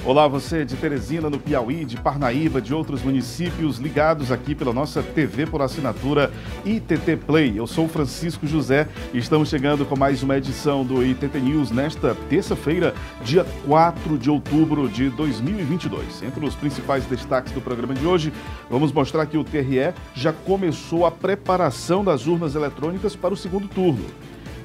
Olá, você de Teresina, no Piauí, de Parnaíba, de outros municípios ligados aqui pela nossa TV por assinatura ITT Play. Eu sou Francisco José e estamos chegando com mais uma edição do ITT News nesta terça-feira, dia 4 de outubro de 2022. Entre os principais destaques do programa de hoje, vamos mostrar que o TRE já começou a preparação das urnas eletrônicas para o segundo turno.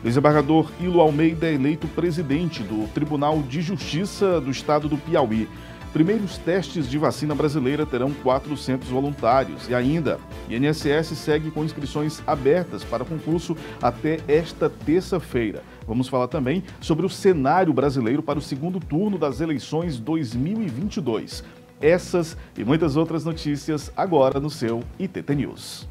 Desembargador Ilo Almeida é eleito presidente do Tribunal de Justiça do Estado do Piauí. Primeiros testes de vacina brasileira terão 400 voluntários. E ainda, INSS segue com inscrições abertas para concurso até esta terça-feira. Vamos falar também sobre o cenário brasileiro para o segundo turno das eleições 2022. Essas e muitas outras notícias agora no seu ITT News.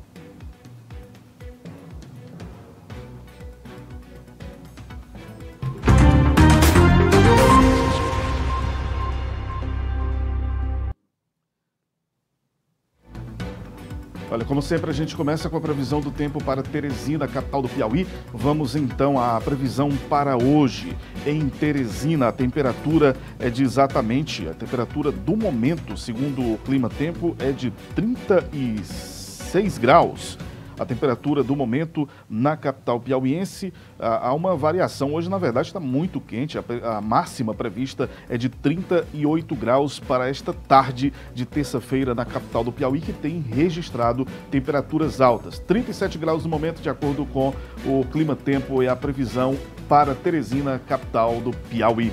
Olha, como sempre, a gente começa com a previsão do tempo para Teresina, capital do Piauí. Vamos então à previsão para hoje. Em Teresina, a temperatura é de exatamente, a temperatura do momento, segundo o Clima Tempo, é de 36 graus. A temperatura do momento na capital piauiense, há uma variação. Hoje, na verdade, está muito quente. A máxima prevista é de 38 graus para esta tarde de terça-feira na capital do Piauí, que tem registrado temperaturas altas. 37 graus no momento, de acordo com o Clima Tempo, é a previsão para Teresina, capital do Piauí.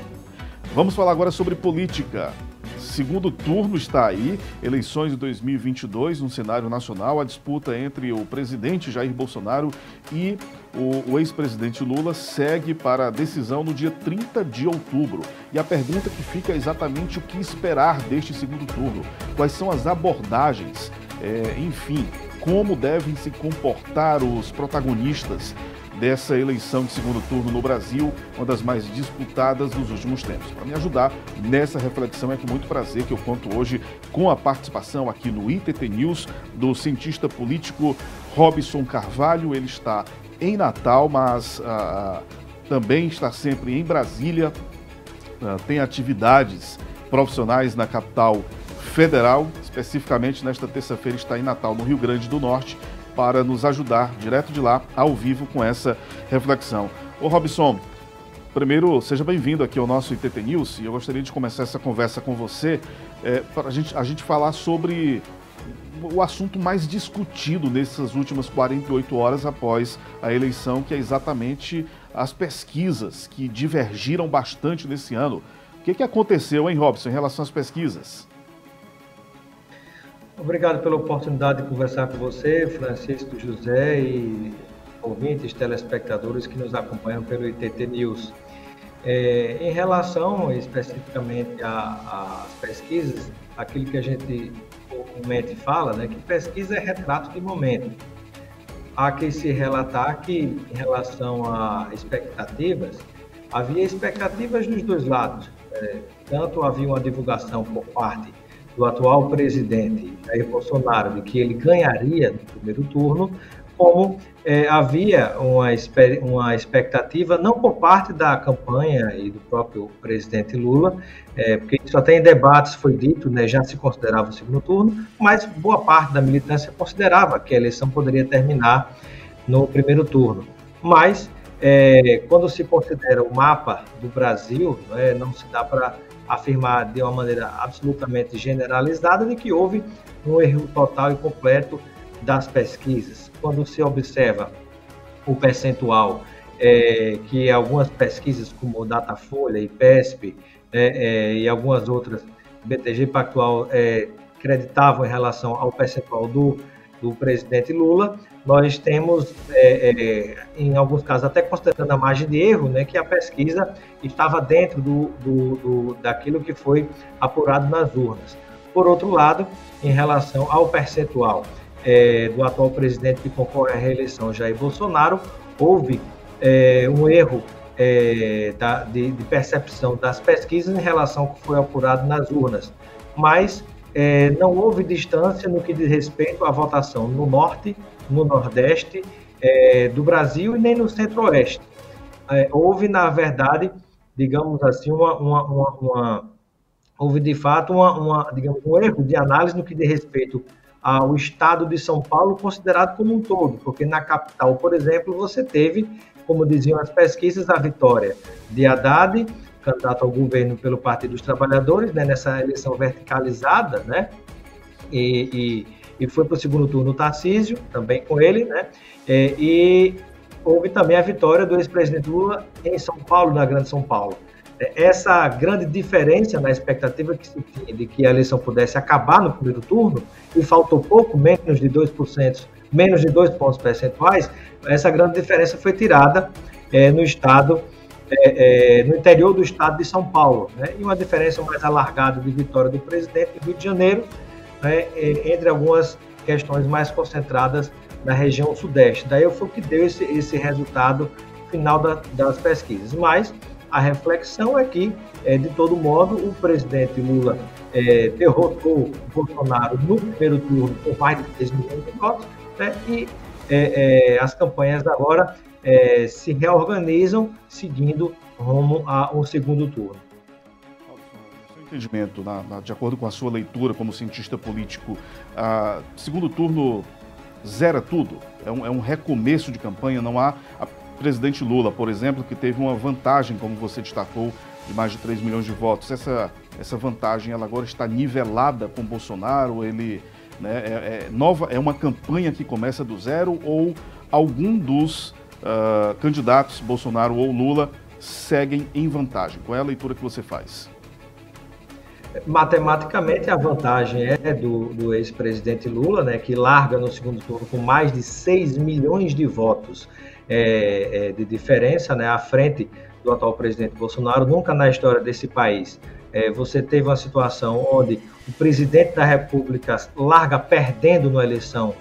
Vamos falar agora sobre política. Segundo turno está aí, eleições de 2022 no cenário nacional, a disputa entre o presidente Jair Bolsonaro e o ex-presidente Lula segue para a decisão no dia 30 de outubro. E a pergunta que fica é exatamente o que esperar deste segundo turno, quais são as abordagens, enfim, como devem se comportar os protagonistas dessa eleição de segundo turno no Brasil, uma das mais disputadas nos últimos tempos. Para me ajudar nessa reflexão, é com muito prazer que eu conto hoje com a participação aqui no ITT News do cientista político Robson Carvalho. Ele está em Natal, mas também está sempre em Brasília, tem atividades profissionais na capital federal, especificamente nesta terça-feira está em Natal, no Rio Grande do Norte, para nos ajudar direto de lá, ao vivo, com essa reflexão. Ô Robson, primeiro, seja bem-vindo aqui ao nosso ITT News, e eu gostaria de começar essa conversa com você para a gente falar sobre o assunto mais discutido nessas últimas 48 horas após a eleição, que é exatamente as pesquisas que divergiram bastante nesse ano. O que aconteceu, hein, Robson, em relação às pesquisas? Obrigado pela oportunidade de conversar com você, Francisco José, e ouvintes, telespectadores que nos acompanham pelo ITT News. Em relação especificamente às pesquisas, aquilo que a gente comumente fala, né, que pesquisa é retrato de momento. Há que se relatar que, em relação a expectativas, havia expectativas dos dois lados. Tanto havia uma divulgação por parte do atual presidente Jair Bolsonaro de que ele ganharia no primeiro turno, como havia uma expectativa, não por parte da campanha e do próprio presidente Lula, porque isso até em debates foi dito, né, já se considerava o segundo turno, mas boa parte da militância considerava que a eleição poderia terminar no primeiro turno. Mas, quando se considera o mapa do Brasil, não se dá para afirmar de uma maneira absolutamente generalizada de que houve um erro total e completo das pesquisas. Quando se observa o percentual que algumas pesquisas como o Datafolha, IPESP e algumas outras, BTG Pactual, acreditavam em relação ao percentual do presidente Lula, nós temos, em alguns casos, até considerando a margem de erro, né, que a pesquisa estava dentro daquilo que foi apurado nas urnas. Por outro lado, em relação ao percentual do atual presidente que concorre à reeleição, Jair Bolsonaro, houve um erro de percepção das pesquisas em relação ao que foi apurado nas urnas, mas não houve distância no que diz respeito à votação no Norte, no Nordeste do Brasil e nem no Centro-Oeste. Houve, na verdade, digamos assim, uma houve de fato digamos, um erro de análise no que diz respeito ao estado de São Paulo considerado como um todo, porque na capital, por exemplo, você teve, como diziam as pesquisas, a vitória de Haddad, candidato ao governo pelo Partido dos Trabalhadores, né, nessa eleição verticalizada, né, e foi para o segundo turno o Tarcísio, também com ele, né, e houve também a vitória do ex-presidente Lula em São Paulo, na Grande São Paulo. Essa grande diferença na expectativa que se tinha de que a eleição pudesse acabar no primeiro turno, e faltou pouco, menos de 2%, menos de 2 pontos percentuais, essa grande diferença foi tirada no estado, no interior do estado de São Paulo, né? E uma diferença mais alargada de vitória do presidente do Rio de Janeiro, né? Entre algumas questões mais concentradas na região sudeste. Daí foi o que deu esse resultado final das pesquisas. Mas a reflexão é que, de todo modo, o presidente Lula derrotou o Bolsonaro no primeiro turno com mais de 3 milhões de votos, né? E as campanhas agora se reorganizam seguindo rumo a um segundo turno. No seu entendimento, de acordo com a sua leitura como cientista político, segundo turno zera tudo? É um recomeço de campanha? Não há... presidente Lula, por exemplo, que teve uma vantagem, como você destacou, de mais de 3 milhões de votos. Essa vantagem ela agora está nivelada com Bolsonaro? Ele, né, é uma campanha que começa do zero, ou algum dos candidatos, Bolsonaro ou Lula, seguem em vantagem? Qual é a leitura que você faz? Matematicamente, a vantagem é do ex-presidente Lula, né, que larga no segundo turno com mais de 6 milhões de votos de diferença, né, à frente do atual presidente Bolsonaro. Nunca na história desse país você teve uma situação onde o presidente da República larga perdendo na eleição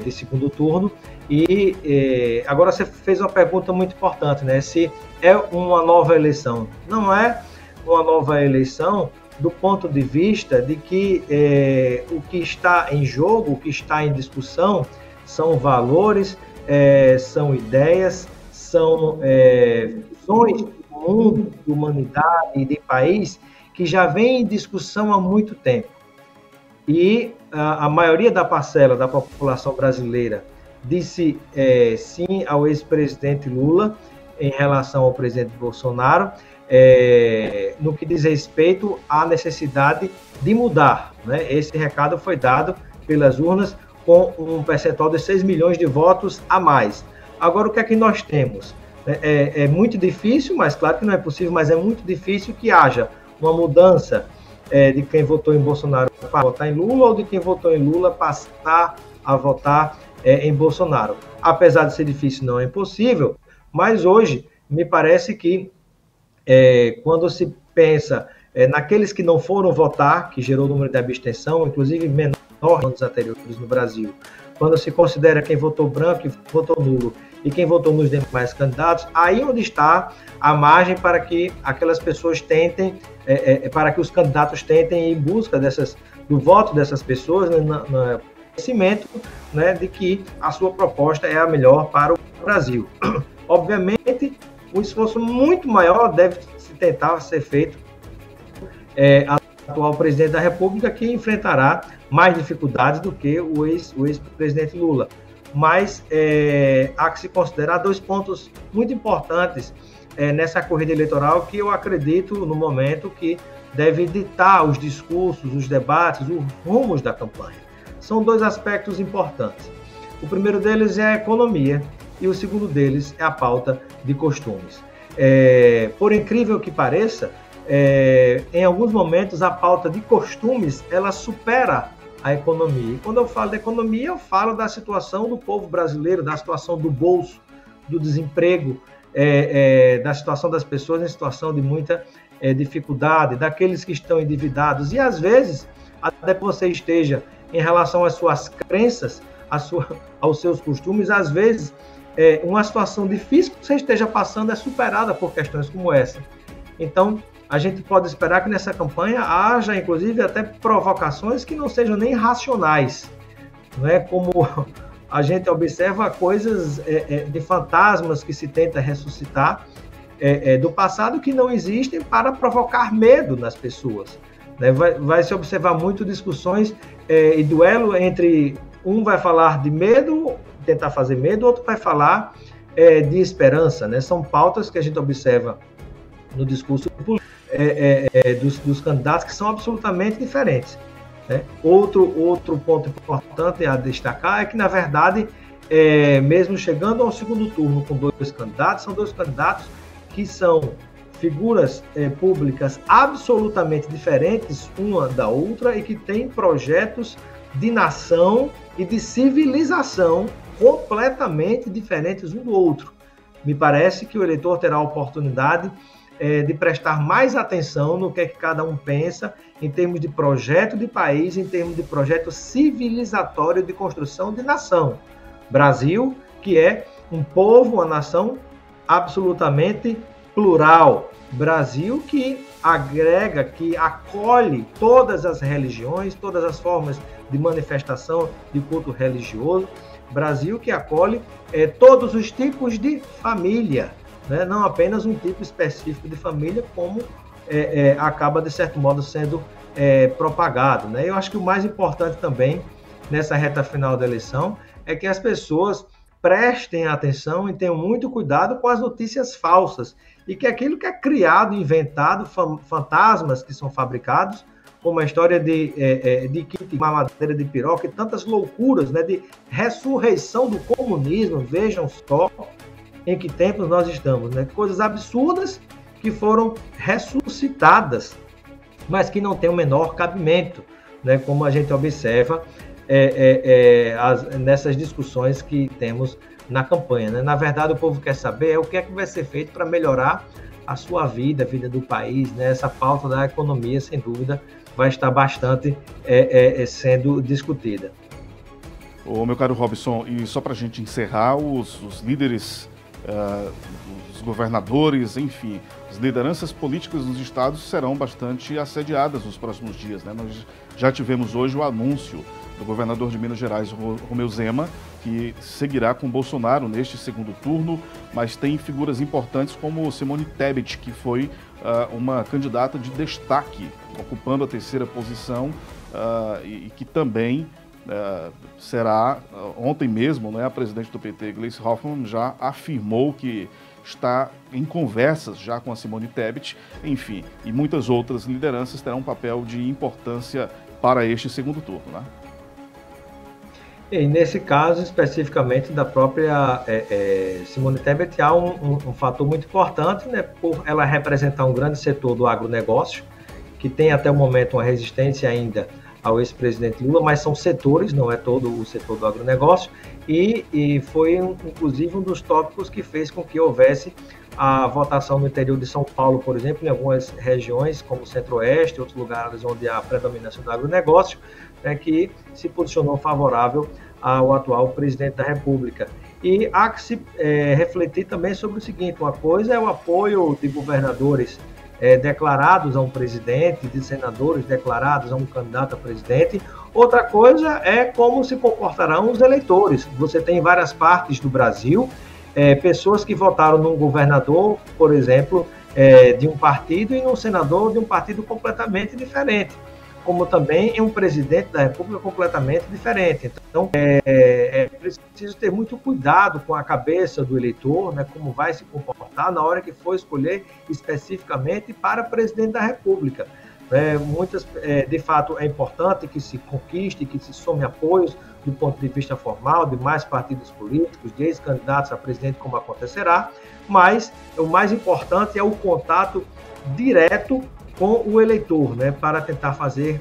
de segundo turno. E agora você fez uma pergunta muito importante, né, se é uma nova eleição. Não é uma nova eleição do ponto de vista de que o que está em jogo, o que está em discussão, são valores, são ideias, são visões do mundo, de humanidade e de país que já vem em discussão há muito tempo. E a maioria da parcela da população brasileira disse sim ao ex-presidente Lula em relação ao presidente Bolsonaro, no que diz respeito à necessidade de mudar, né? Esse recado foi dado pelas urnas com um percentual de 6 milhões de votos a mais. Agora, o que é que nós temos? É muito difícil, mas claro que não é possível, mas é muito difícil que haja uma mudança de quem votou em Bolsonaro para votar em Lula, ou de quem votou em Lula passar a votar em Bolsonaro. Apesar de ser difícil, não é impossível, mas hoje me parece que quando se pensa naqueles que não foram votar, que gerou o número de abstenção, inclusive menor nos anos anteriores no Brasil, quando se considera quem votou branco e votou nulo, e quem votou nos demais candidatos, aí onde está a margem para que aquelas pessoas tentem, para que os candidatos tentem ir em busca do voto dessas pessoas, no conhecimento, né, de que a sua proposta é a melhor para o Brasil. Obviamente, um esforço muito maior deve se tentar ser feito atual presidente da República, que enfrentará mais dificuldades do que o ex-presidente Lula. Mas há que se considerar 2 pontos muito importantes nessa corrida eleitoral, que eu acredito, no momento, que deve ditar os discursos, os debates, os rumos da campanha. São 2 aspectos importantes. O primeiro deles é a economia e o segundo deles é a pauta de costumes. Por incrível que pareça, em alguns momentos a pauta de costumes ela supera a economia. E quando eu falo da economia, eu falo da situação do povo brasileiro, da situação do bolso, do desemprego, da situação das pessoas em situação de muita dificuldade, daqueles que estão endividados. E às vezes, até que você esteja em relação às suas crenças, aos seus costumes, às vezes uma situação difícil que você esteja passando é superada por questões como essa. Então, a gente pode esperar que nessa campanha haja, inclusive, até provocações que não sejam nem racionais, não é? Como a gente observa coisas de fantasmas que se tenta ressuscitar do passado que não existem para provocar medo nas pessoas. né? Vai se observar muito discussões e duelo entre um vai falar de medo, tentar fazer medo, outro vai falar de esperança, né? São pautas que a gente observa no discurso dos candidatos que são absolutamente diferentes, né? Outro ponto importante a destacar é que, na verdade, mesmo chegando ao segundo turno com dois candidatos, são dois candidatos que são figuras públicas absolutamente diferentes uma da outra e que têm projetos de nação e de civilização completamente diferentes um do outro. Me parece que o eleitor terá a oportunidade de prestar mais atenção no que é que cada um pensa em termos de projeto de país, em termos de projeto civilizatório de construção de nação. Brasil, que é um povo, uma nação absolutamente plural. Brasil que agrega, que acolhe todas as religiões, todas as formas de manifestação de culto religioso. Brasil que acolhe todos os tipos de família, né? Não apenas um tipo específico de família, como acaba, de certo modo, sendo propagado, né? Eu acho que o mais importante também, nessa reta final da eleição, é que as pessoas prestem atenção e tenham muito cuidado com as notícias falsas e que aquilo que é criado, inventado, fantasmas que são fabricados, como a história de kit, mamadeira de piroca e tantas loucuras, né, de ressurreição do comunismo, vejam só em que tempos nós estamos, né? Coisas absurdas que foram ressuscitadas, mas que não têm o menor cabimento, né? Como a gente observa nessas discussões que temos na campanha, né? Na verdade, o povo quer saber o que é que vai ser feito para melhorar a sua vida, a vida do país, né? Essa pauta da economia, sem dúvida, vai estar bastante sendo discutida. Ô, meu caro Robson, e só para a gente encerrar, os líderes, os governadores, enfim, as lideranças políticas dos estados serão bastante assediadas nos próximos dias, né? Nós já tivemos hoje o anúncio do governador de Minas Gerais, Romeu Zema, que seguirá com Bolsonaro neste segundo turno, mas tem figuras importantes como Simone Tebet, que foi uma candidata de destaque, ocupando a terceira posição e que também será, ontem mesmo, né, a presidente do PT, Gleisi Hoffmann, já afirmou que está em conversas já com a Simone Tebet, enfim, e muitas outras lideranças terão um papel de importância para este segundo turno, né? E nesse caso, especificamente da própria Simone Tebet, há um fator muito importante, né, por ela representar um grande setor do agronegócio, que tem até o momento uma resistência ainda ao ex-presidente Lula, mas são setores, não é todo o setor do agronegócio, e foi, inclusive, um dos tópicos que fez com que houvesse a votação no interior de São Paulo, por exemplo, em algumas regiões, como o Centro-Oeste, outros lugares onde há a predominância do agronegócio, né, que se posicionou favorável ao atual presidente da República. E há que se refletir também sobre o seguinte: uma coisa é o apoio de governadores declarados a um presidente, de senadores declarados a um candidato a presidente. Outra coisa é como se comportarão os eleitores. Você tem em várias partes do Brasil pessoas que votaram num governador, por exemplo, de um partido, e num senador de um partido completamente diferente, como também em um presidente da República completamente diferente. Então, é preciso ter muito cuidado com a cabeça do eleitor, né, como vai se comportar na hora que for escolher especificamente para presidente da República. De fato, é importante que se conquiste, que se some apoios do ponto de vista formal, de mais partidos políticos, de ex-candidatos a presidente, como acontecerá, mas o mais importante é o contato direto com o eleitor, né, para tentar fazer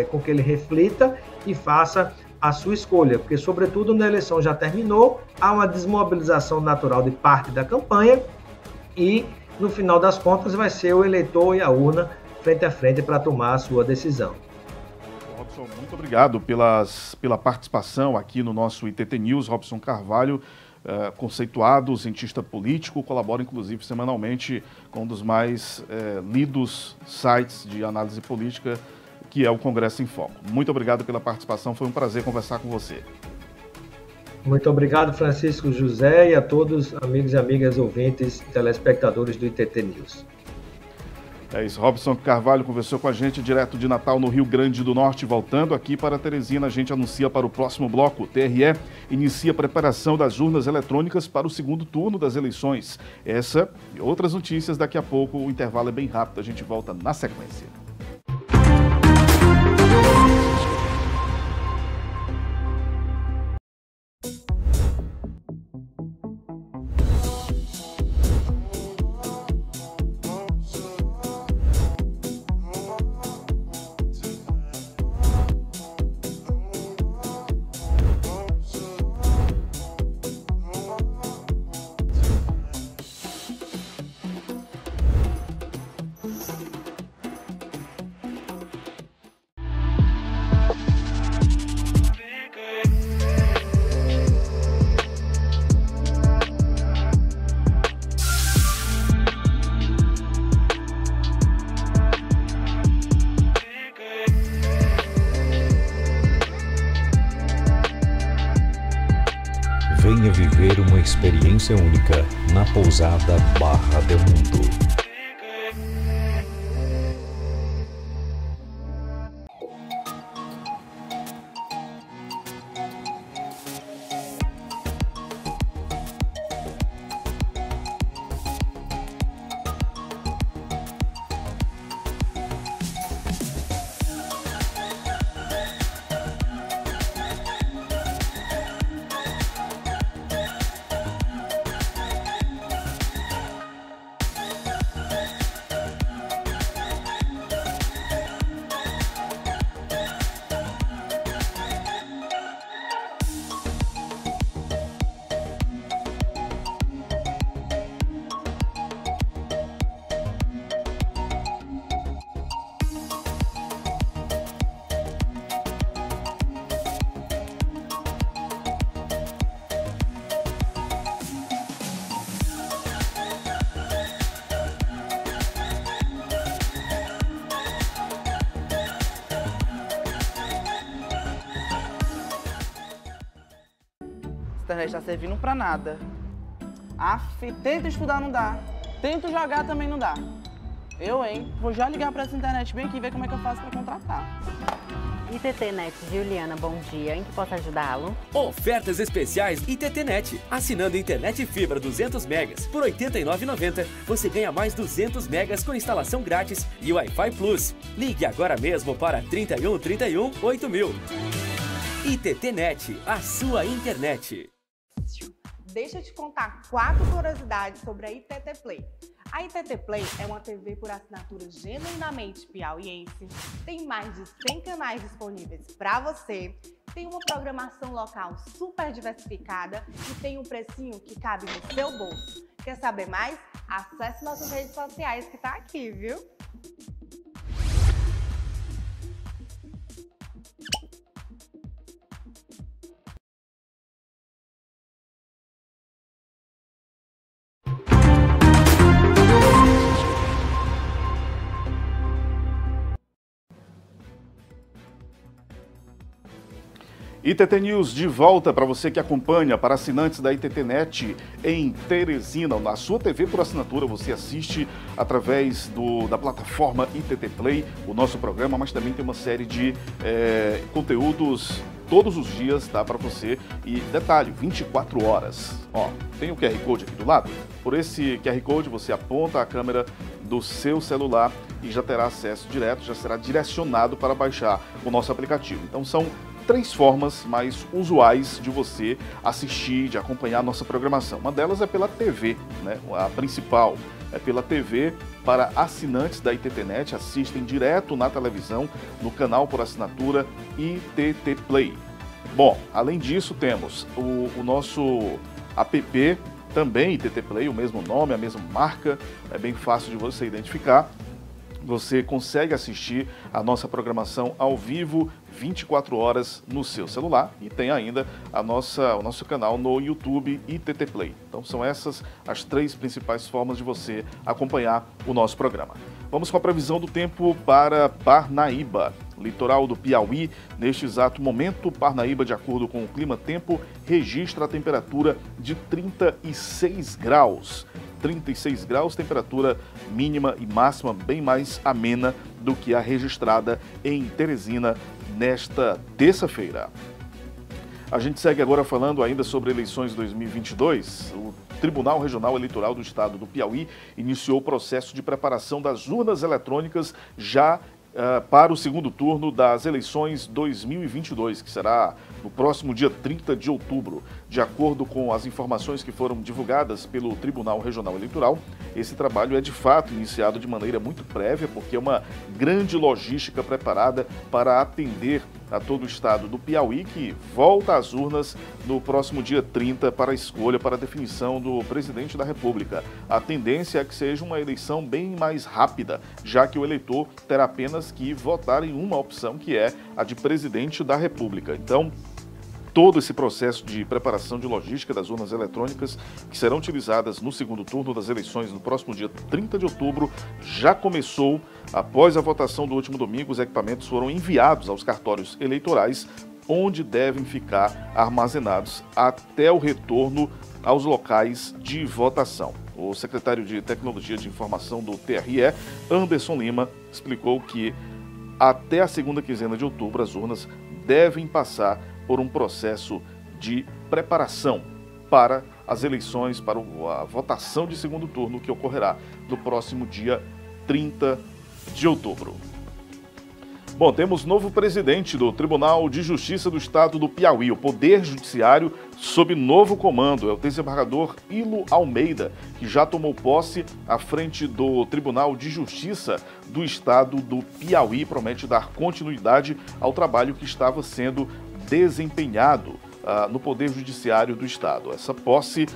com que ele reflita e faça a sua escolha, porque, sobretudo, na eleição já terminou, há uma desmobilização natural de parte da campanha e, no final das contas, vai ser o eleitor e a urna frente a frente para tomar a sua decisão. Robson, muito obrigado pela participação aqui no nosso ITT News. Robson Carvalho, conceituado, cientista político, colabora inclusive semanalmente com um dos mais lidos sites de análise política, que é o Congresso em Foco. Muito obrigado pela participação, foi um prazer conversar com você. Muito obrigado, Francisco José, e a todos, amigos e amigas ouvintes, telespectadores do ITT News. É isso, Robson Carvalho conversou com a gente direto de Natal, no Rio Grande do Norte. Voltando aqui para Teresina, a gente anuncia para o próximo bloco. O TRE inicia a preparação das urnas eletrônicas para o segundo turno das eleições. Essa e outras notícias daqui a pouco. O intervalo é bem rápido, a gente volta na sequência. Venha viver uma experiência única na pousada Barra del Mundo. A internet tá servindo pra nada. Tento estudar, não dá. Tento jogar, também não dá. Vou já ligar pra essa internet bem aqui e ver como é que eu faço pra contratar. ITT-Net, Juliana, bom dia. Em que posso ajudá-lo? Ofertas especiais ITT-Net. Assinando internet fibra 200 megas por R$ 89,90, você ganha mais 200 megas com instalação grátis e Wi-Fi Plus. Ligue agora mesmo para 31 31 8000. ITT-Net, a sua internet. Deixa eu te contar 4 curiosidades sobre a ITT Play. A ITT Play é uma TV por assinatura genuinamente piauiense, tem mais de 100 canais disponíveis para você, tem uma programação local super diversificada e tem um precinho que cabe no seu bolso. Quer saber mais? Acesse nossas redes sociais que tá aqui, viu? ITT News de volta para você que acompanha, para assinantes da ITT-Net em Teresina. Na sua TV por assinatura você assiste através da plataforma ITT Play o nosso programa, mas também tem uma série de conteúdos todos os dias, tá, para você. E detalhe, 24 horas. Ó, tem o QR Code aqui do lado. Por esse QR Code você aponta a câmera do seu celular e já terá acesso direto, já será direcionado para baixar o nosso aplicativo. Então são 3 formas mais usuais de você assistir, de acompanhar a nossa programação. Uma delas é pela TV, né? A principal é pela TV para assinantes da ITT-Net, assistem direto na televisão, no canal por assinatura ITT Play. Bom, além disso temos o nosso app, também ITT Play, o mesmo nome, a mesma marca, é bem fácil de você identificar. Você consegue assistir a nossa programação ao vivo 24 horas no seu celular e tem ainda o nosso canal no YouTube ITT Play. Então são essas as 3 principais formas de você acompanhar o nosso programa. Vamos com a previsão do tempo para Parnaíba. litoral do Piauí. Neste exato momento, Parnaíba, de acordo com o clima-tempo, registra a temperatura de 36 graus. 36 graus, temperatura mínima e máxima bem mais amena do que a registrada em Teresina nesta terça-feira. A gente segue agora falando ainda sobre eleições 2022. O Tribunal Regional Eleitoral do Estado do Piauí iniciou o processo de preparação das urnas eletrônicas já para o segundo turno das eleições 2022, que será no próximo dia 30 de outubro. De acordo com as informações que foram divulgadas pelo Tribunal Regional Eleitoral, esse trabalho é de fato iniciado de maneira muito prévia, porque é uma grande logística preparada para atender a todo o estado do Piauí, que volta às urnas no próximo dia 30 para a escolha, para a definição do presidente da República. A tendência é que seja uma eleição bem mais rápida, já que o eleitor terá apenas que votar em uma opção, que é a de presidente da República. Então, todo esse processo de preparação de logística das urnas eletrônicas que serão utilizadas no segundo turno das eleições no próximo dia 30 de outubro já começou. Após a votação do último domingo, os equipamentos foram enviados aos cartórios eleitorais, onde devem ficar armazenados até o retorno aos locais de votação. O secretário de Tecnologia de Informação do TRE, Anderson Lima, explicou que até a segunda quinzena de outubro as urnas devem passar por um processo de preparação para as eleições, para a votação de segundo turno que ocorrerá no próximo dia 30 de outubro. Bom, temos novo presidente do Tribunal de Justiça do Estado do Piauí. O Poder Judiciário sob novo comando é o desembargador Ilo Almeida, que já tomou posse à frente do Tribunal de Justiça do Estado do Piauí. Promete dar continuidade ao trabalho que estava sendo desempenhado no Poder Judiciário do Estado. Essa posse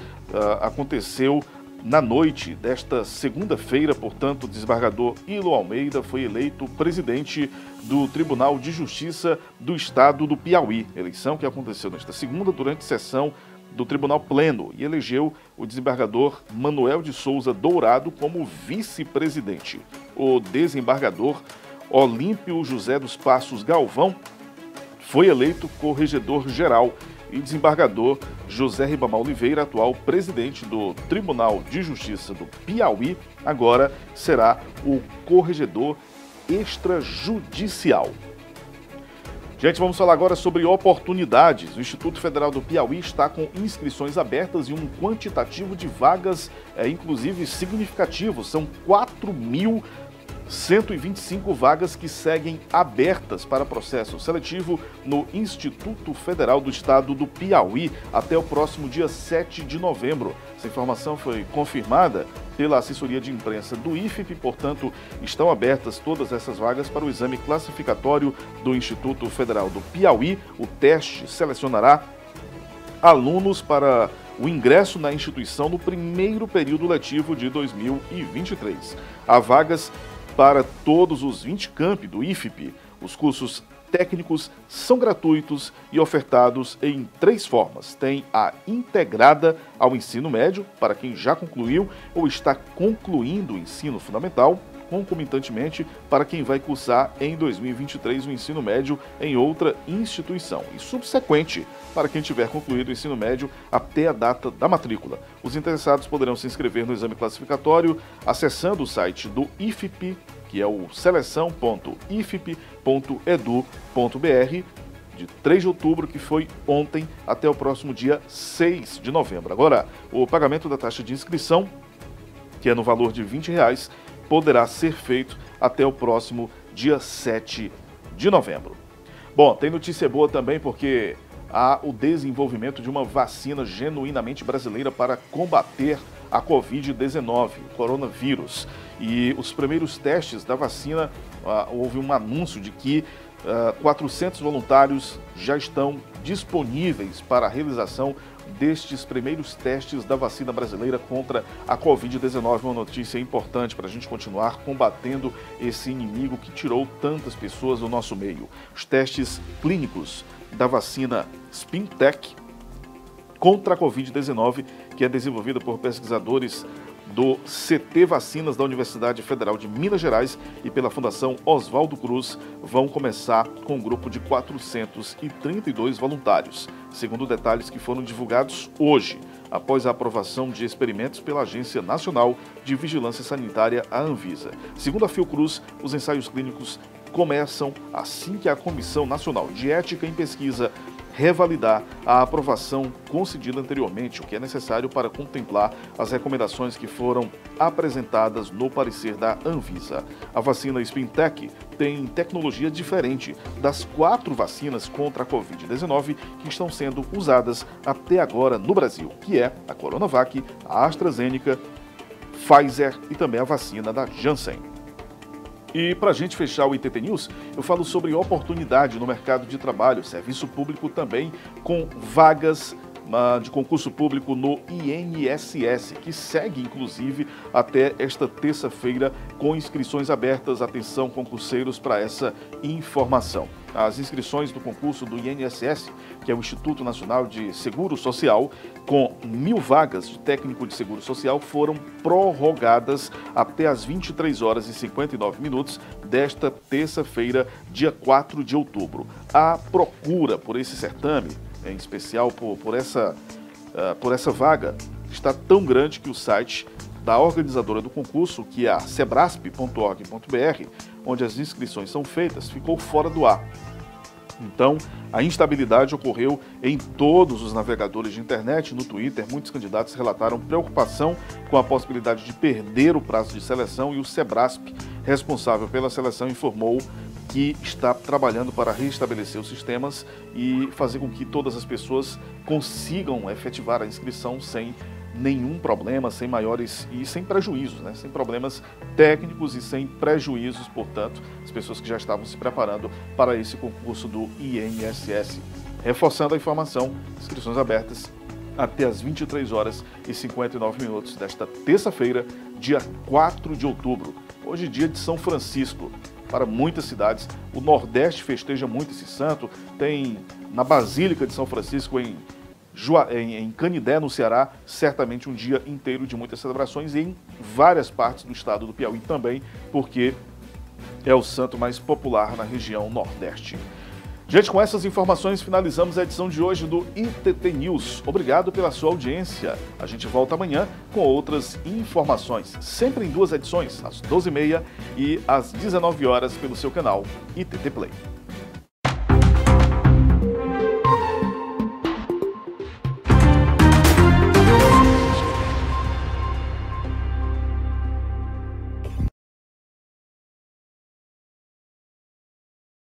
aconteceu na noite desta segunda-feira, portanto, o desembargador Ilo Almeida foi eleito presidente do Tribunal de Justiça do Estado do Piauí. Eleição que aconteceu nesta segunda durante sessão do Tribunal Pleno e elegeu o desembargador Manuel de Souza Dourado como vice-presidente. O desembargador Olímpio José dos Passos Galvão foi eleito corregedor-geral e desembargador José Ribamar Oliveira, atual presidente do Tribunal de Justiça do Piauí, agora será o corregedor extrajudicial. Gente, vamos falar agora sobre oportunidades. O Instituto Federal do Piauí está com inscrições abertas e um quantitativo de vagas, inclusive significativo. São 4.125 vagas que seguem abertas para processo seletivo no Instituto Federal do Estado do Piauí até o próximo dia 7 de novembro. Essa informação foi confirmada pela assessoria de imprensa do IFIP, portanto, estão abertas todas essas vagas para o exame classificatório do Instituto Federal do Piauí. O teste selecionará alunos para o ingresso na instituição no primeiro período letivo de 2023. Há vagas para todos os 20 campi do IFIP. Os cursos técnicos são gratuitos e ofertados em 3 formas. Tem a integrada ao ensino médio, para quem já concluiu ou está concluindo o ensino fundamental, concomitantemente para quem vai cursar em 2023 o ensino médio em outra instituição, e subsequente para quem tiver concluído o ensino médio até a data da matrícula. Os interessados poderão se inscrever no exame classificatório acessando o site do IFIP, que é o seleção.ifip.edu.br, de 3 de outubro, que foi ontem, até o próximo dia 6 de novembro. Agora, o pagamento da taxa de inscrição, que é no valor de R$20, poderá ser feito até o próximo dia 7 de novembro. Bom, tem notícia boa também, porque há o desenvolvimento de uma vacina genuinamente brasileira para combater a Covid-19, o coronavírus. E os primeiros testes da vacina, houve um anúncio de que 400 voluntários já estão disponíveis para a realização destes primeiros testes da vacina brasileira contra a Covid-19. Uma notícia importante para a gente continuar combatendo esse inimigo que tirou tantas pessoas do nosso meio. Os testes clínicos da vacina Spintec contra a Covid-19, que é desenvolvida por pesquisadores do CT Vacinas da Universidade Federal de Minas Gerais e pela Fundação Oswaldo Cruz vão começar com um grupo de 432 voluntários, segundo detalhes que foram divulgados hoje, após a aprovação de experimentos pela Agência Nacional de Vigilância Sanitária, a Anvisa. Segundo a Fiocruz, os ensaios clínicos começam assim que a Comissão Nacional de Ética em Pesquisa revalidar a aprovação concedida anteriormente, o que é necessário para contemplar as recomendações que foram apresentadas no parecer da Anvisa. A vacina Spintec tem tecnologia diferente das 4 vacinas contra a Covid-19 que estão sendo usadas até agora no Brasil, que é a Coronavac, a AstraZeneca, Pfizer e também a vacina da Janssen. E para a gente fechar o ITT News, eu falo sobre oportunidade no mercado de trabalho, serviço público também, com vagas de concurso público no INSS, que segue inclusive até esta terça-feira com inscrições abertas. Atenção, concurseiros, para essa informação. As inscrições do concurso do INSS, que é o Instituto Nacional de Seguro Social, com 1.000 vagas de técnico de seguro social, foram prorrogadas até as 23 horas e 59 minutos desta terça-feira, dia 4 de outubro. A procura por esse certame, em especial por essa vaga, está tão grande que o site da organizadora do concurso, que é a sebrasp.org.br, onde as inscrições são feitas, ficou fora do ar. Então, a instabilidade ocorreu em todos os navegadores de internet. No Twitter, muitos candidatos relataram preocupação com a possibilidade de perder o prazo de seleção, e o Sebrasp, responsável pela seleção, informou que está trabalhando para restabelecer os sistemas e fazer com que todas as pessoas consigam efetivar a inscrição sem nenhum problema, sem maiores e sem prejuízos, né? Sem problemas técnicos e sem prejuízos, portanto, as pessoas que já estavam se preparando para esse concurso do INSS. Reforçando a informação, inscrições abertas até as 23 horas e 59 minutos desta terça-feira, dia 4 de outubro. Hoje, dia de São Francisco. Para muitas cidades, o Nordeste festeja muito esse santo. Tem na Basílica de São Francisco, em Canidé, no Ceará, certamente um dia inteiro de muitas celebrações, e em várias partes do estado do Piauí também, porque é o santo mais popular na região Nordeste. Gente, com essas informações finalizamos a edição de hoje do ITT News. Obrigado pela sua audiência. A gente volta amanhã com outras informações, sempre em 2 edições, às 12h30 e às 19 horas, pelo seu canal ITT Play.